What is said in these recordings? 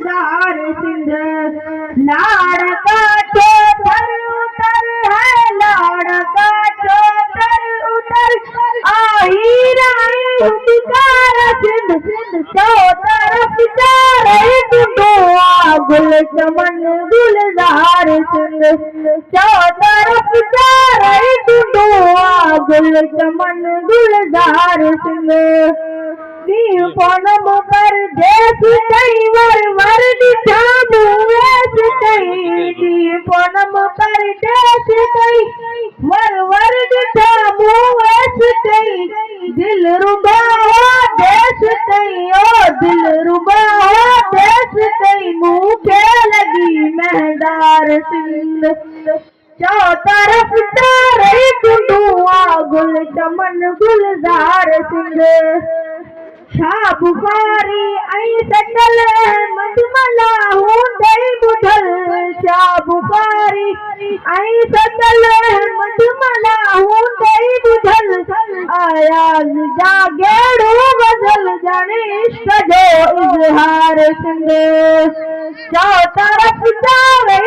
गुलजार सिंध लाड़ का चौधर उतर है, लाड़ का चौधर उतर आई रही पुकार सिंध चौतरफ चारे दुआ गुल चमन गुलजार सिंध चौतरफ चारे दुआ गुल चमन गुलजार सिंध पौनम पर देश कई वर दिठा मुएस कई पौनम पर देश कई वर दिठा मुएस कई दिल रुबा देश कई ओ दिल रुबा देश कई मुझे लगी महदार सिंध चौतरफ चारे दुआ गुल चमन गुलजार सिंध शाह बुखारी आई सटल मधुमला हूंदई बुधल शाह बुखारी आई सटल मधुमला हूंदई बुधल आयाज जागेड़ो बदल जाने इश्क जो इजहार सिंध चौतरफ चारे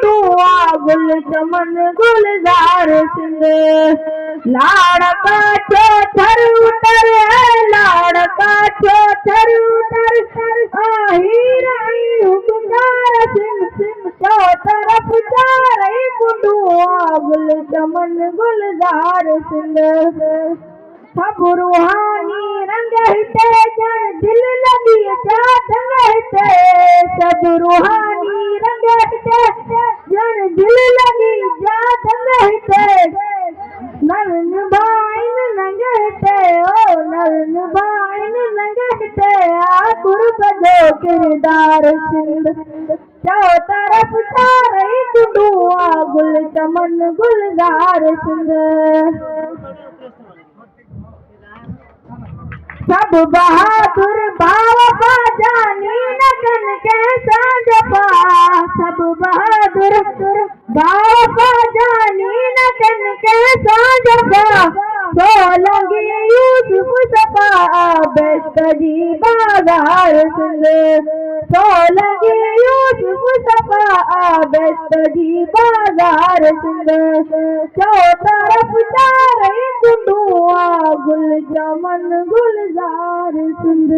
दुआ गुल चमन गुलजार सिंध लाड़ का चौधर उतर है, लाड़ का चौधर उतर आई रही पुकार सिंध चौतरफ चारे दुआ गुल चमन गुलजार सिंध सब रूहानी रंग हिते जन दिल लगी चाहत हिते सब रूहानी रंग हिते जन दिल लगी चाहत हिते नरन भाइन नंग हिते ओ नरन भाइन नंग हिते आ कुर्ब जो किरदार सिंध चौतरफ चारे दुआ गुल चमन गुलजार सिंध सब बहादुर बाबा जानी नकन के साजपा सब बहादुर बाबा जानी नकन के साजपा सोलंगी यूसुफ सपा बेस्तरी बाजार सिंध सोलंगी यूसुफ सपा बेस्तरी बाजार सिंध चौतरफ चारे दुआ गुल चमन गुलजार सिंध।